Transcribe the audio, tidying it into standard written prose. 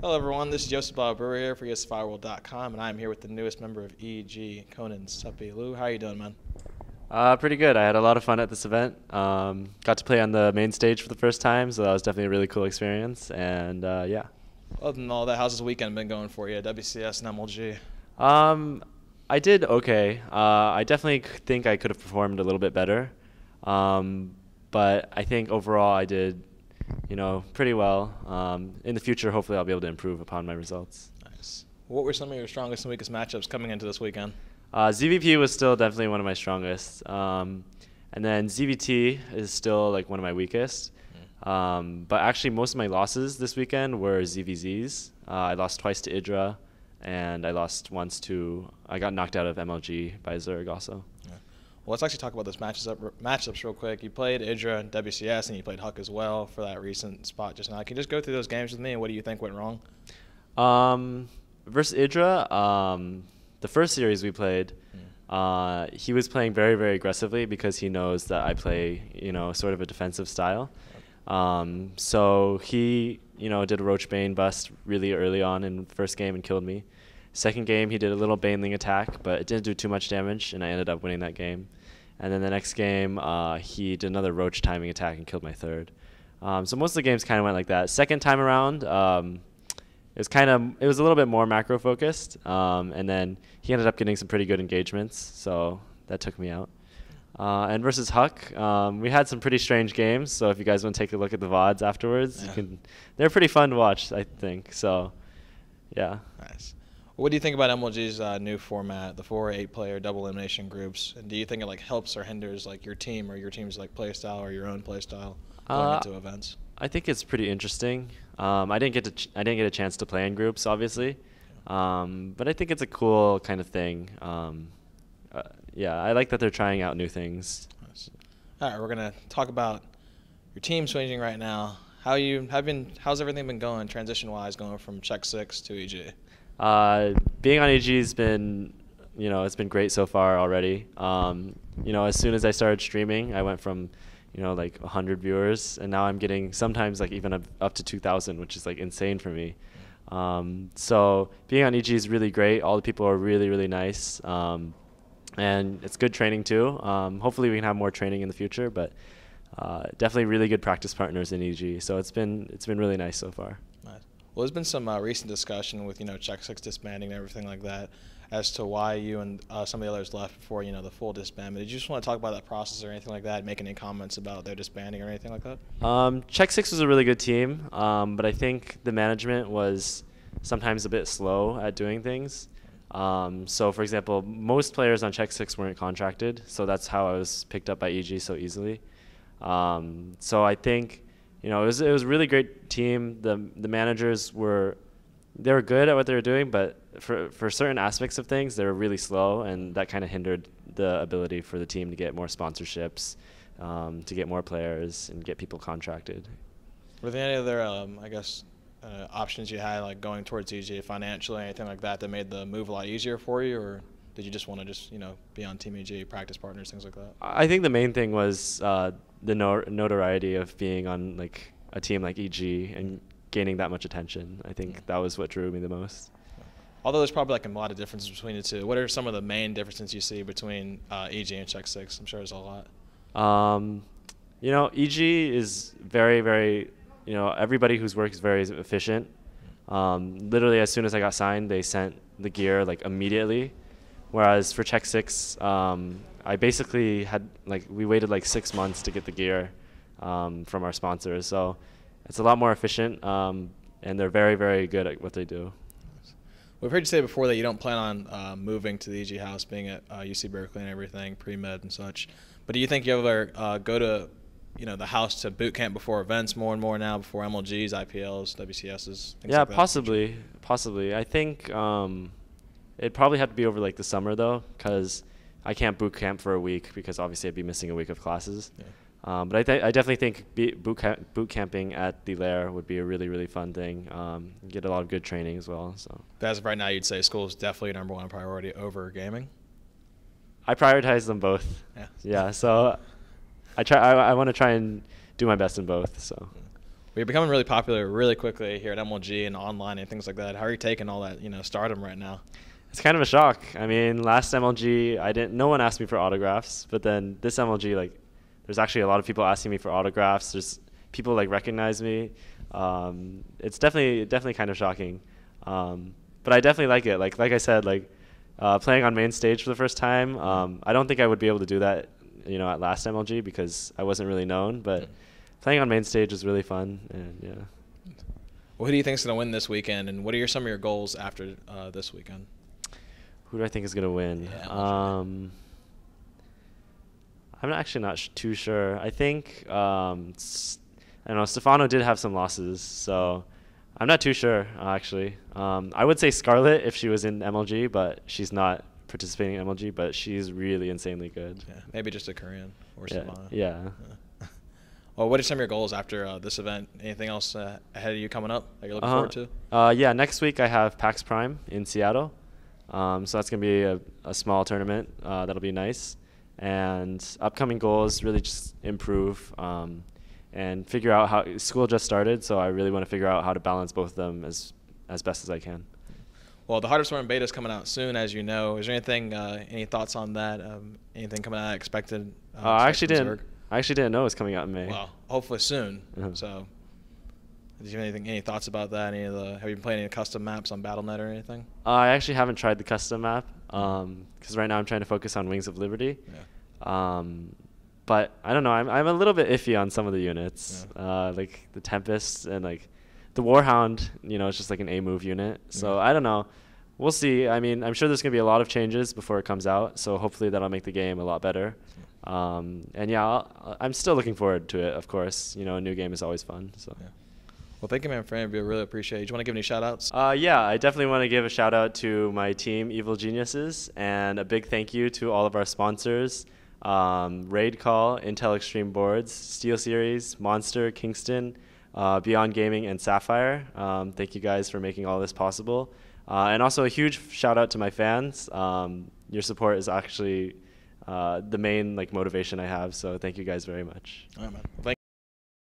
Hello everyone, this is Yosef Bruer here for ESFI and I'm here with the newest member of EG, Conan, Suppy. Liu, how are you doing, man? Pretty good. I had a lot of fun at this event. Got to play on the main stage for the first time, so that was definitely a really cool experience. And yeah. Other than all that, how's this weekend been going for you, WCS and MLG? I did okay. I definitely think I could have performed a little bit better. But I think overall I did, pretty well. In the future, hopefully I'll be able to improve upon my results. Nice. What were some of your strongest and weakest matchups coming into this weekend? ZVP was still definitely one of my strongest. And then ZVT is still like one of my weakest. But actually most of my losses this weekend were ZVZs. I lost twice to Idra, and I lost once to, I got knocked out of MLG by Zerg also. Yeah. Well, let's actually talk about those matchups real quick. You played Idra and WCS, and you played Huck as well for that recent spot just now. Can you just go through those games with me, and what do you think went wrong? Versus Idra, the first series we played, he was playing very, very aggressively because he knows that I play, sort of a defensive style. So he, did a Roach Bane bust really early on in the first game and killed me. Second game, he did a little Baneling attack, but it didn't do too much damage, and I ended up winning that game. And then the next game, he did another Roach timing attack and killed my third. So most of the games kind of went like that. Second time around, it was a little bit more macro focused, and then he ended up getting some pretty good engagements, so that took me out. And versus Huck, we had some pretty strange games, so if you guys want to take a look at the VODs afterwards, they're pretty fun to watch, I think. So, yeah. Nice. What do you think about MLG's new format, the 4 or 8 player double elimination groups? And do you think it helps or hinders your team or your team's play style or your own play style going into events? I think it's pretty interesting. I didn't get a chance to play in groups, obviously, but I think it's a cool kind of thing. Yeah, I like that they're trying out new things. Nice. All right, we're gonna talk about your team changing right now. How's everything been going transition-wise, going from Czech 6 to EG? Being on EG has been, it's been great so far already. As soon as I started streaming, I went from, 100 viewers, and now I'm getting sometimes even up to 2,000, which is insane for me. So being on EG is really great. All the people are really, really nice, and it's good training too. Hopefully we can have more training in the future, but definitely really good practice partners in EG. So it's been really nice so far. Nice. Well, there's been some recent discussion with Czech 6 disbanding and everything like that, as to why you and some of the others left before the full disbandment. Did you just want to talk about that process or anything like that? Make any comments about their disbanding or anything like that? Czech 6 was a really good team, but I think the management was sometimes a bit slow at doing things. So, for example, most players on Czech 6 weren't contracted, so that's how I was picked up by EG so easily. So I think, it was a really great team. The managers were good at what they were doing, but for certain aspects of things, they were really slow, and that kind of hindered the ability for the team to get more sponsorships, to get more players, and get people contracted. Were there any other, options you had, going towards EG financially, anything like that made the move a lot easier for you, or did you just want to be on Team EG, practice partners, things like that? I think the main thing was the notoriety of being on a team like EG and gaining that much attention. I think that was what drew me the most. Although there's probably a lot of differences between the two. What are some of the main differences you see between EG and Czech 6? I'm sure there's a lot. EG is very, very, everybody whose work is very efficient. Literally, as soon as I got signed, they sent the gear immediately. Whereas for Czech 6, I basically had we waited 6 months to get the gear from our sponsors. So it's a lot more efficient, and they're very, very good at what they do. We've heard you say before that you don't plan on moving to the EG house, being at UC Berkeley and everything, pre-med and such. But do you think you ever go to the house to boot camp before events more and more now, before MLGs, IPLs, WCSs? Yeah, like possibly. I think it'd probably have to be over the summer though, because I can't boot camp for a week because obviously I'd be missing a week of classes. Yeah. But I definitely think boot camping at the Lair would be a really, really fun thing. Get a lot of good training as well. So. But as of right now, you'd say school is definitely your #1 priority over gaming? I prioritize them both. Yeah. So I want to try and do my best in both. So. You're becoming really popular really quickly here at MLG and online and things like that. How are you taking all that, stardom right now? It's kind of a shock. I mean, last MLG, no one asked me for autographs, but then this MLG, like, there's actually a lot of people asking me for autographs. There's people like recognize me. It's definitely kind of shocking, but I definitely like it. Like I said, like playing on main stage for the first time. I don't think I would be able to do that, at last MLG because I wasn't really known. But playing on main stage was really fun, and yeah. Well, who do you think is going to win this weekend, and what are some of your goals after this weekend? Who do I think is going to win? Yeah, I'm actually not too sure. I think I don't know. Stefano did have some losses, so I'm not too sure actually. I would say Scarlett if she was in MLG, but she's not participating in MLG. But she's really insanely good. Yeah, maybe just a Korean or Stefano. Yeah. Well, what are some of your goals after this event? Anything else ahead of you coming up that you're looking forward to? Yeah, next week I have PAX Prime in Seattle. So that's going to be a small tournament. That'll be nice. And upcoming goals, really just improve and figure out how – school just started, so I really want to figure out how to balance both of them as best as I can. Well, the Hardest One beta is coming out soon, as you know. Is there anything, any thoughts on that? Anything coming out expected? I actually didn't know it was coming out in May. Well, hopefully soon. So, do you have any thoughts about that? Have you been playing any custom maps on BattleNet or anything? I actually haven't tried the custom map because right now I'm trying to focus on Wings of Liberty. Yeah. But I don't know. I'm a little bit iffy on some of the units, like the Tempest and like the Warhound. It's just like an A move unit. So I don't know. We'll see. I mean, I'm sure there's gonna be a lot of changes before it comes out. So hopefully that'll make the game a lot better. And yeah, I'm still looking forward to it. Of course, a new game is always fun. So. Yeah. Well, thank you, man, for interview. I really appreciate it. Do you want to give any shout-outs? Yeah, I definitely want to give a shout-out to my team, Evil Geniuses, and a big thank you to all of our sponsors, Raid Call, Intel Extreme Boards, SteelSeries, Monster, Kingston, Beyond Gaming, and Sapphire. Thank you guys for making all this possible. And also a huge shout-out to my fans. Your support is actually the main motivation I have, so thank you guys very much. All right, man. Well, thank you.